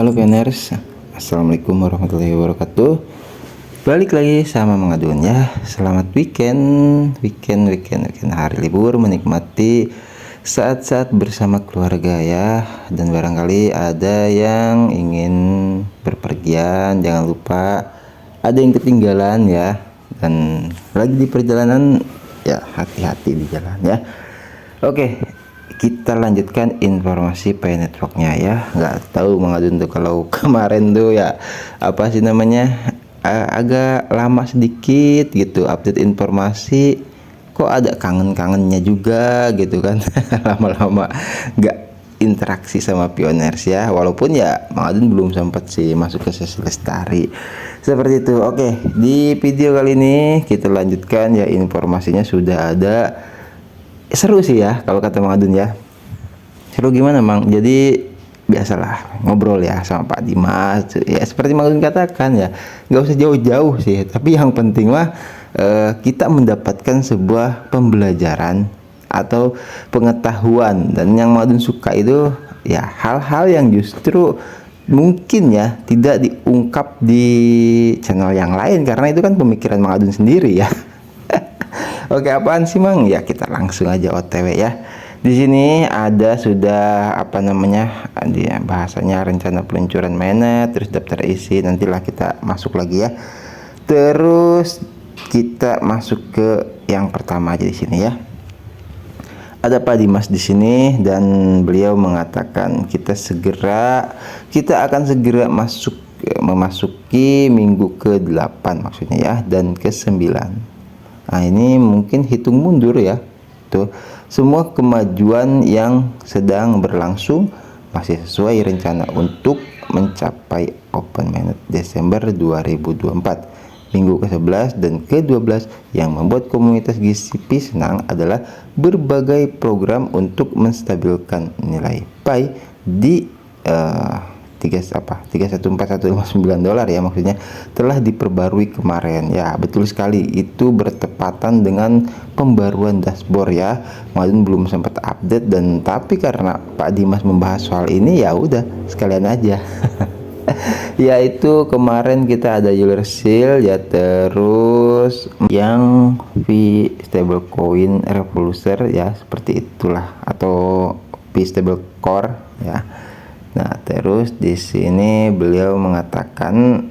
Halo Pioners, Assalamualaikum warahmatullahi wabarakatuh. Balik lagi sama Mang Adun ya. Selamat weekend hari libur, menikmati saat-saat bersama keluarga ya. Dan barangkali ada yang ingin berpergian, jangan lupa ada yang ketinggalan ya. Dan lagi di perjalanan ya, hati-hati di jalan ya. Oke, kita lanjutkan informasi Pi Networknya ya. Nggak tahu Mang Adun tuh kalau kemarin tuh ya apa sih namanya, agak lama sedikit gitu update informasi, kok ada kangen-kangennya juga gitu kan. Lama-lama nggak interaksi sama Pioners ya, walaupun ya Mang Adun belum sempat sih masuk ke sesi lestari seperti itu. Oke, di video kali ini kita lanjutkan ya, informasinya sudah ada. Seru sih ya kalau kata Mang Adun ya. Seru gimana Mang? Jadi biasalah ngobrol ya sama Pak Dimas ya, seperti Mang Adun katakan ya, nggak usah jauh-jauh sih, tapi yang penting mah kita mendapatkan sebuah pembelajaran atau pengetahuan. Dan yang Mang Adun suka itu ya hal-hal yang justru mungkin ya tidak diungkap di channel yang lain, karena itu kan pemikiran Mang Adun sendiri ya. Oke, apaan sih Mang? Ya kita langsung aja OTW ya. Di sini ada sudah apa namanya, dia bahasanya rencana peluncuran mainnet, terus daftar isi, nantilah kita masuk lagi ya. Terus kita masuk ke yang pertama aja di sini ya. Ada Pak Dimas di sini dan beliau mengatakan kita akan segera memasuki minggu ke-8 maksudnya ya, dan ke-9. Nah, ini mungkin hitung mundur ya. Tuh, semua kemajuan yang sedang berlangsung masih sesuai rencana untuk mencapai open mainnet Desember 2024. Minggu ke-11 dan ke-12 yang membuat komunitas GCP senang adalah berbagai program untuk menstabilkan nilai Pi di 314.159 dolar ya, maksudnya telah diperbarui kemarin ya. Betul sekali, itu bertepatan dengan pembaruan dashboard ya. Mungkin belum sempat update, dan tapi karena Pak Dimas membahas soal ini ya udah sekalian aja. Yaitu kemarin kita ada Euler Seal ya, terus yang V stablecoin Revolution ya, seperti itulah, atau V stable core ya. Nah, terus di sini beliau mengatakan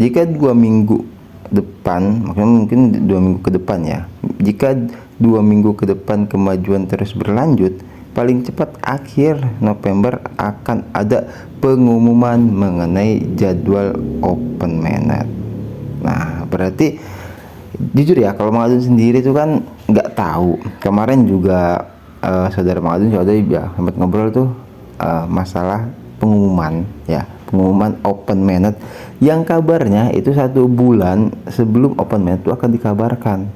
jika 2 minggu depan, maksudnya mungkin 2 minggu ke depan ya, jika 2 minggu ke depan kemajuan terus berlanjut, paling cepat akhir November akan ada pengumuman mengenai jadwal open mainnet. Nah, berarti jujur ya, kalau Mang Adun sendiri itu kan nggak tahu. Kemarin juga saudara Mang Adun ya sempat ngobrol tuh masalah pengumuman ya, pengumuman open mainnet yang kabarnya itu 1 bulan sebelum open mainnet itu akan dikabarkan.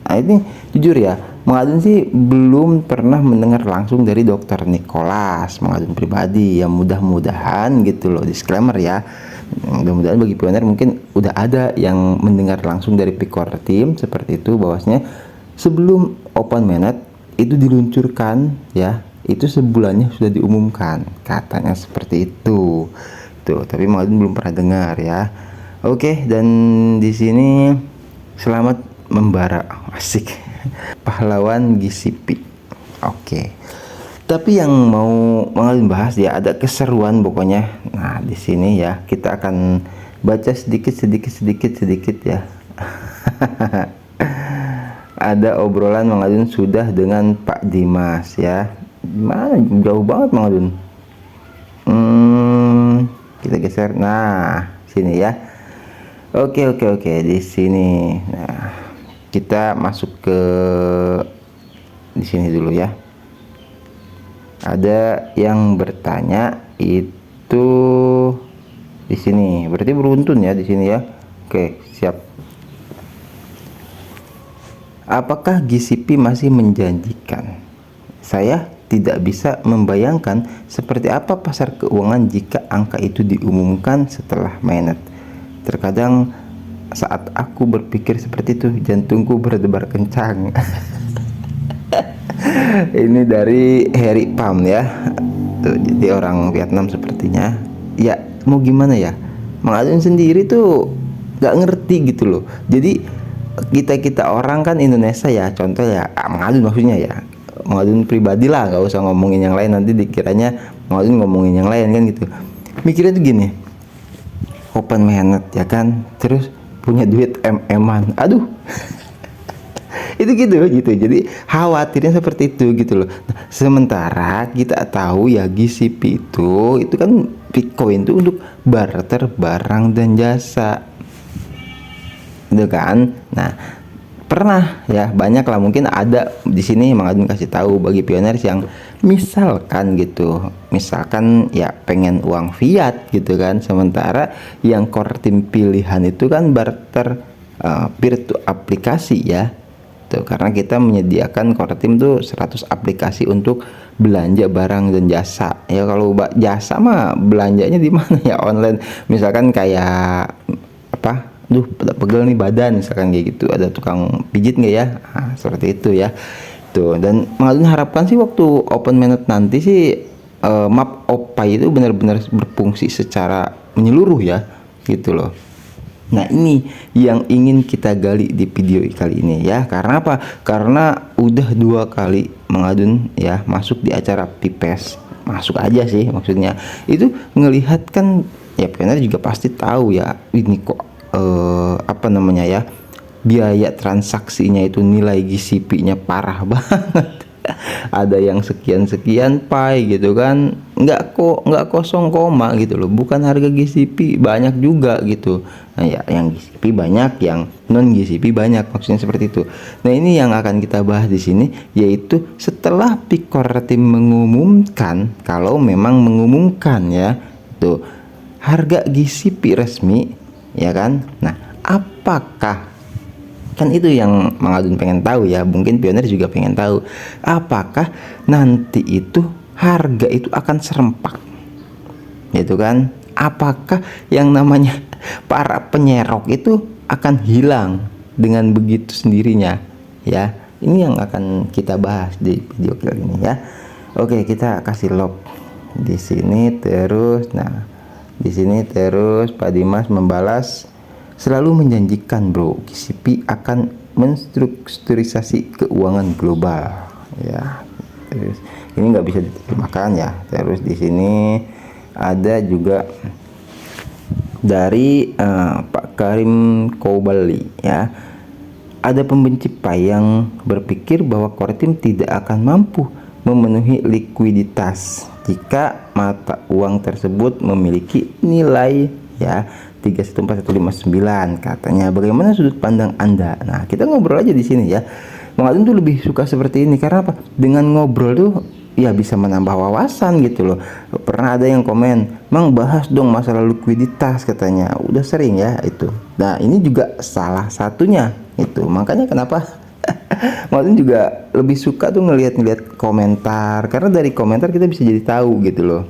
Nah, ini jujur ya, Mang Adun sih belum pernah mendengar langsung dari Dr. Nicholas, Mang Adun pribadi ya. Mudah-mudahan gitu loh, disclaimer ya, mudah-mudahan bagi pioner mungkin udah ada yang mendengar langsung dari Picor Team seperti itu, bahwasanya sebelum open mainnet itu diluncurkan ya, itu sebulannya sudah diumumkan, katanya seperti itu tuh. Tapi Mang Adun belum pernah dengar ya. Oke, dan di sini selamat membara, asik, pahlawan GCP. Oke, tapi yang mau Mang Adun bahas ya, ada keseruan pokoknya. Nah, di sini ya kita akan baca sedikit ya. Ada obrolan Mang Adun sudah dengan Pak Dimas ya. Mana jauh banget Mang Adun. Kita geser. Nah, sini ya. Oke, di sini. Nah, kita masuk ke di sini dulu ya. Ada yang bertanya itu di sini. Berarti beruntun ya di sini ya. Oke, siap. Apakah GCP masih menjanjikan? Saya tidak bisa membayangkan seperti apa pasar keuangan jika angka itu diumumkan setelah mainnet. Terkadang saat aku berpikir seperti itu, jantungku berdebar kencang. Ini dari Harry Pham ya. Tuh, jadi orang Vietnam sepertinya. Ya, mau gimana ya, Mang Adun sendiri tuh nggak ngerti gitu loh. Jadi kita orang kan Indonesia ya, contoh ya Mang Adun maksudnya ya, Mang Adun pribadi lah, nggak usah ngomongin yang lain, nanti dikiranya Mang Adun ngomongin yang lain kan gitu. Mikirnya tuh gini, open minded ya kan, terus punya duit MM-an, aduh. Itu gitu, jadi khawatirnya seperti itu gitu loh. Nah, sementara kita tahu ya GCP itu kan Bitcoin itu untuk barter barang dan jasa, gitu kan. Nah, pernah ya, banyak lah, mungkin ada di sini Mang Adun kasih tahu bagi pioners yang misalkan ya pengen uang fiat gitu kan, sementara yang core team pilihan itu kan barter peer to aplikasi ya tuh, karena kita menyediakan core team tuh 100 aplikasi untuk belanja barang dan jasa ya. Kalau jasa mah belanjanya di mana ya, online, misalkan kayak apa, pegel nih badan misalkan kayak gitu, ada tukang pijit nggak ya, nah, seperti itu ya tuh. Dan Mang Adun harapkan sih waktu open mainnet nanti sih map Opay itu benar-benar berfungsi secara menyeluruh ya gitu loh. Nah, ini yang ingin kita gali di video kali ini ya. Karena apa? Karena udah 2 kali Mang Adun ya masuk di acara Pipes, masuk aja sih maksudnya, itu ngelihat kan ya, pioner juga pasti tahu ya, ini kok apa namanya ya, biaya transaksinya itu, nilai GCP-nya parah banget. Ada yang sekian pi gitu kan, nggak kosong koma gitu loh, bukan harga GCP banyak juga gitu. Nah ya, yang GCP banyak, yang non GCP banyak, maksudnya seperti itu. Nah, ini yang akan kita bahas di sini, yaitu setelah Core Team mengumumkan, kalau memang mengumumkan ya tuh harga GCP resmi ya kan. Nah, apakah, kan itu yang Mang Adun pengen tahu ya, mungkin pioner juga pengen tahu, apakah nanti itu harga itu akan serempak gitu kan, apakah yang namanya para penyerok itu akan hilang dengan begitu sendirinya ya. Ini yang akan kita bahas di video kali ini ya. Oke, kita kasih lock di sini terus. Nah, di sini terus Pak Dimas membalas, selalu menjanjikan bro, GCP akan menstrukturisasi keuangan global ya. Terus ini nggak bisa diterjemahkan ya. Terus di sini ada juga dari Pak Karim Koubali ya. Ada pembenci Pi yang berpikir bahwa Core Team tidak akan mampu memenuhi likuiditas jika mata uang tersebut memiliki nilai ya 314159 katanya. Bagaimana sudut pandang Anda? Nah, kita ngobrol aja di sini ya. Mang Adun tuh lebih suka seperti ini karena apa? Dengan ngobrol tuh ya bisa menambah wawasan gitu loh. Pernah ada yang komen, "Mang, bahas dong masalah likuiditas," katanya. Udah sering ya itu. Nah, ini juga salah satunya itu. Makanya kenapa Mang Adun juga lebih suka tuh ngelihat komentar, karena dari komentar kita bisa jadi tahu gitu loh.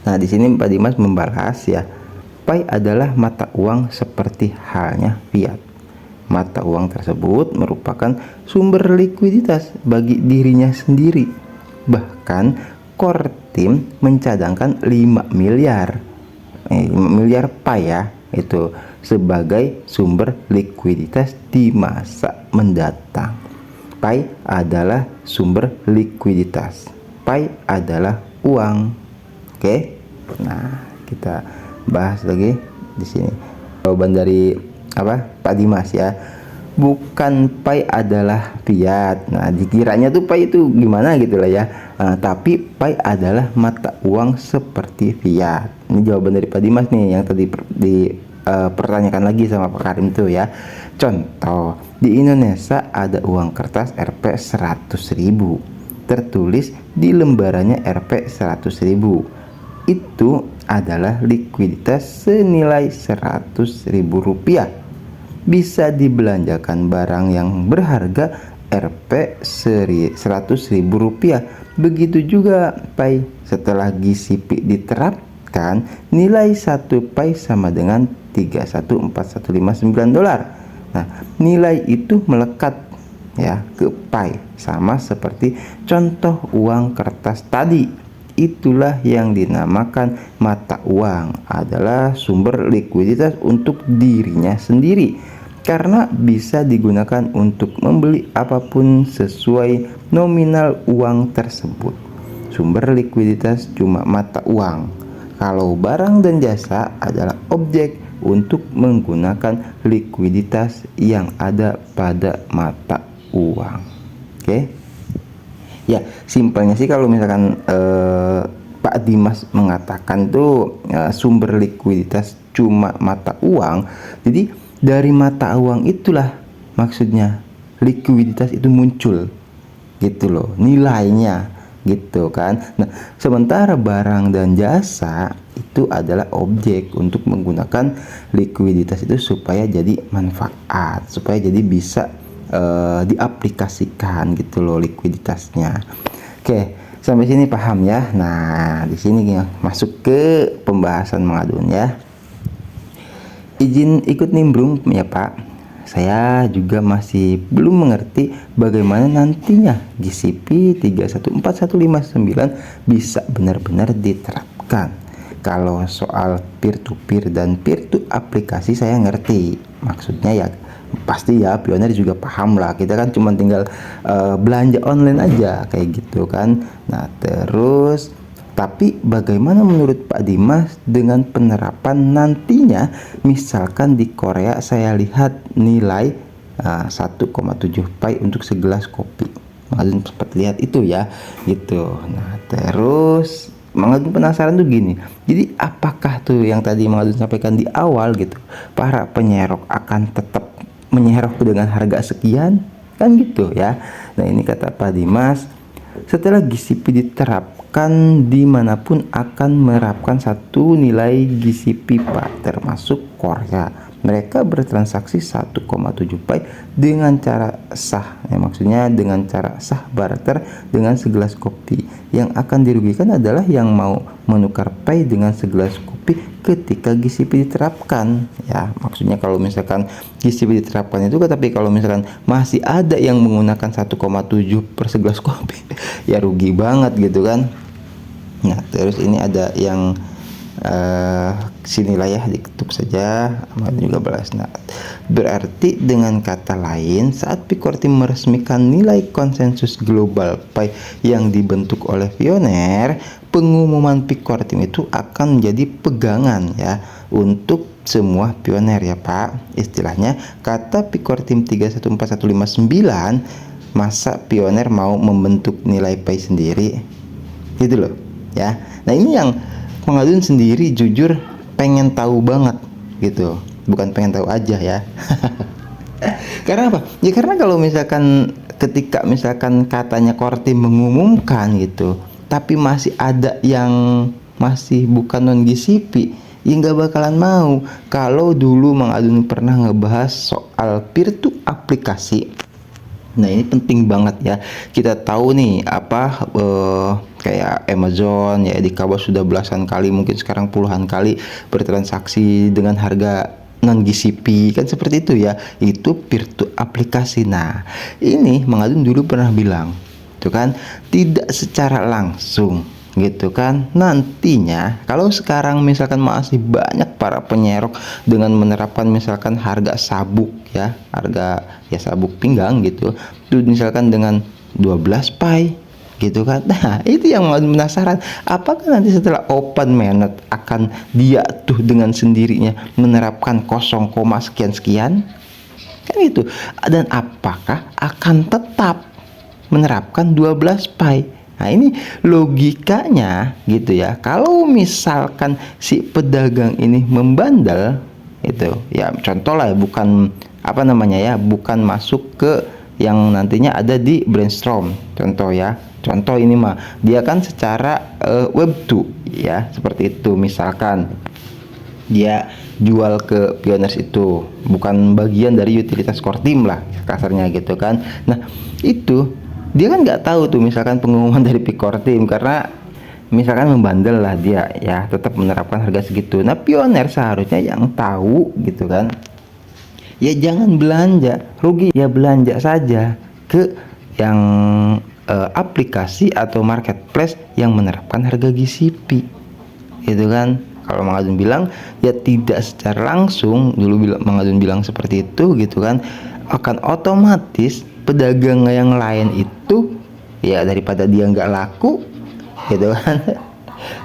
Nah, di sini Pak Dimas membalas ya, Pi adalah mata uang seperti halnya fiat. Mata uang tersebut merupakan sumber likuiditas bagi dirinya sendiri. Bahkan Core Team mencadangkan 5 miliar Pi ya, itu sebagai sumber likuiditas di masa mendatang. Pi adalah sumber likuiditas. Pi adalah uang. Oke. Nah, kita bahas lagi di sini. Jawaban dari Pak Dimas ya, bukan Pi adalah fiat. Nah, dikiranya tuh Pi itu gimana gitu lah ya. Tapi Pi adalah mata uang seperti fiat. Ini jawaban dari Pak Dimas nih, yang tadi pertanyakan lagi sama Pak Karim tuh ya. Contoh, di Indonesia ada uang kertas Rp 100.000 tertulis di lembarannya Rp 100.000. Itu adalah likuiditas senilai Rp100.000, bisa dibelanjakan barang yang berharga Rp 100.000. Begitu juga Pi. Setelah GCP diterapkan, nilai 1 Pi sama dengan $314159. Nah, nilai itu melekat ya ke Pi, sama seperti contoh uang kertas tadi. itulah yang dinamakan mata uang, adalah sumber likuiditas untuk dirinya sendiri karena bisa digunakan untuk membeli apapun sesuai nominal uang tersebut. Sumber likuiditas cuma mata uang. Kalau barang dan jasa adalah objek untuk menggunakan likuiditas yang ada pada mata uang. Oke? Ya, simpelnya sih kalau misalkan Pak Dimas mengatakan tuh sumber likuiditas cuma mata uang. Jadi dari mata uang itulah maksudnya likuiditas itu muncul, gitu loh, nilainya, gitu kan. Nah, sementara barang dan jasa itu adalah objek untuk menggunakan likuiditas itu supaya jadi manfaat, supaya jadi bisa diaplikasikan, gitu loh, likuiditasnya. Oke, sampai sini paham ya. Nah, di sini masuk ke pembahasan mengadun ya. Izin ikut nimbrung ya Pak. Saya juga masih belum mengerti bagaimana nantinya GCP 314159 bisa benar-benar diterapkan. Kalau soal peer-to-peer dan peer-to aplikasi saya ngerti. Maksudnya ya pasti ya Pioneer juga paham lah, kita kan cuma tinggal belanja online aja kayak gitu kan. Nah terus tapi bagaimana menurut Pak Dimas dengan penerapan nantinya, misalkan di Korea saya lihat nilai 1,7 pai untuk segelas kopi. Mengadun sempat lihat itu ya gitu. Nah terus Mengadun penasaran tuh gini, jadi apakah tuh yang tadi Mengadun sampaikan di awal gitu, para penyerok akan tetap menyerok dengan harga sekian kan gitu ya. Nah ini kata Pak Dimas, setelah GCP diterapkan dimanapun akan menerapkan satu nilai GCP Pak, termasuk Korea. Mereka bertransaksi 1,7 pai dengan cara sah, ya, maksudnya dengan cara sah barter dengan segelas kopi. Yang akan dirugikan adalah yang mau menukar pai dengan segelas kopi ketika GCP diterapkan. Ya, maksudnya kalau misalkan GCP diterapkan itu, tapi kalau misalkan masih ada yang menggunakan 1,7 per segelas kopi, ya rugi banget gitu kan. Nah, terus ini ada yang sinilah ya, diketuk saja juga balas. Nah, berarti dengan kata lain saat Picore Team meresmikan nilai konsensus global pai yang dibentuk oleh Pioneer, pengumuman Picore Team itu akan menjadi pegangan ya untuk semua Pioneer ya Pak. Istilahnya kata Picore Team 314159, masa Pioneer mau membentuk nilai pai sendiri gitu loh ya. Nah ini yang Mengadun sendiri jujur pengen tahu banget gitu, bukan pengen tahu aja ya. Karena apa? Ya karena kalau misalkan ketika misalkan katanya Korti mengumumkan gitu, tapi masih ada yang masih bukan non GCP, ya nggak bakalan mau. Kalau dulu Mengadun pernah ngebahas soal peer to aplikasi. Nah ini penting banget ya, kita tahu nih apa kayak Amazon ya di kabar sudah belasan kali, mungkin sekarang puluhan kali bertransaksi dengan harga non GCP kan, seperti itu ya, itu peer to aplikasi. Nah ini Mengadun dulu pernah bilang itu kan tidak secara langsung gitu kan. Nantinya kalau sekarang misalkan masih banyak para penyerok dengan menerapkan misalkan harga sabuk ya, harga ya sabuk pinggang gitu, itu misalkan dengan 12 pai gitu kan. Nah itu yang penasaran, apakah nanti setelah open mainnet akan dia tuh dengan sendirinya menerapkan 0, sekian kan itu, dan apakah akan tetap menerapkan 12 pai. Nah ini logikanya gitu ya, kalau misalkan si pedagang ini membandel itu ya, contoh lah ya, bukan apa namanya ya, bukan masuk ke yang nantinya ada di brainstorm, contoh ya, contoh ini mah dia kan secara web 2 ya, seperti itu. Misalkan dia jual ke Pioneers itu bukan bagian dari utilitas core team lah kasarnya gitu kan. Nah itu dia kan nggak tahu tuh misalkan pengumuman dari Picore Team, karena misalkan membandel lah dia ya, tetap menerapkan harga segitu. Nah Pioneer seharusnya yang tahu gitu kan, ya jangan belanja rugi, ya belanja saja ke yang aplikasi atau marketplace yang menerapkan harga GCP. Itu kan. Kalau Mang Adun bilang ya tidak secara langsung, dulu Mang Adun bilang seperti itu gitu kan, akan otomatis pedagang yang lain itu ya daripada dia nggak laku gitu kan.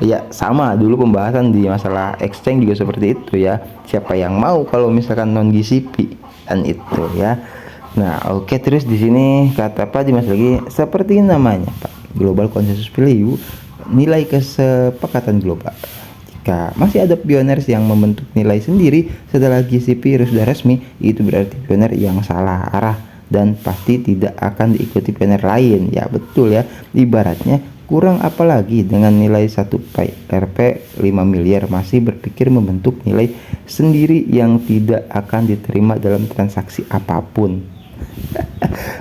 Ya sama dulu pembahasan di masalah exchange juga seperti itu ya, siapa yang mau kalau misalkan non GCP kan itu ya. Nah oke, terus di sini kata Pak Dimas lagi, seperti namanya Pak, global consensus value, nilai kesepakatan global. Jika masih ada pioneers yang membentuk nilai sendiri setelah GCP sudah resmi, itu berarti pioneer yang salah arah dan pasti tidak akan diikuti pioneer lain. Ya betul ya, ibaratnya kurang apalagi dengan nilai 1 Rp 5 miliar masih berpikir membentuk nilai sendiri yang tidak akan diterima dalam transaksi apapun.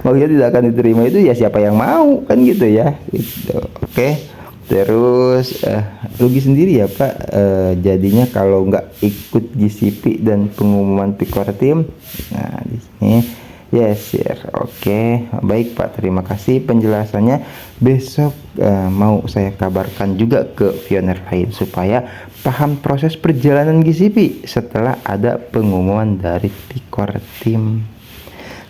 Maksudnya tidak akan diterima itu ya siapa yang mau kan gitu ya gitu. Oke. Terus rugi sendiri ya Pak, jadinya kalau nggak ikut GCP dan pengumuman Pikor Team. Nah di sini yes share. Oke, baik Pak, terima kasih penjelasannya. Besok mau saya kabarkan juga ke pioner lain supaya paham proses perjalanan GCP setelah ada pengumuman dari Pikor Team.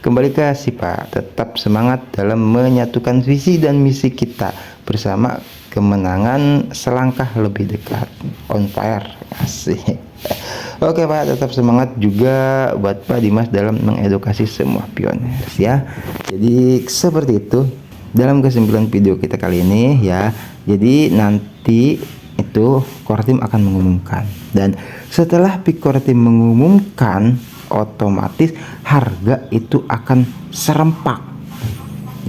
Kembali kasih Pak, tetap semangat dalam menyatukan visi dan misi kita bersama kemenangan selangkah lebih dekat. On fire, asik. Oke Pak, tetap semangat juga buat Pak Dimas dalam mengedukasi semua pioners ya. Jadi seperti itu dalam kesimpulan video kita kali ini ya. Jadi nanti itu Core Team akan mengumumkan, dan setelah Core Team mengumumkan otomatis harga itu akan serempak.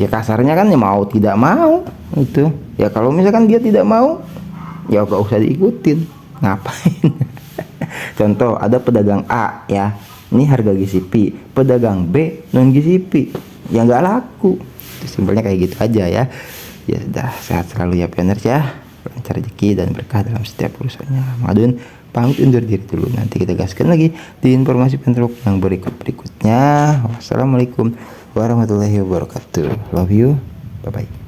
Ya kasarnya kan ya mau tidak mau itu. Ya kalau misalkan dia tidak mau ya gak usah diikutin. Ngapain? Contoh ada pedagang A ya, ini harga GCP, pedagang B non GCP, ya nggak laku. Simpelnya kayak gitu aja ya. Ya sudah, sehat selalu ya pioners ya, lancar rezeki dan berkah dalam setiap urusannya. Mang Adun pamit undur diri dulu, nanti kita gaskan lagi di informasi pentrok yang berikutnya. Wassalamualaikum warahmatullahi wabarakatuh. Love you, bye bye.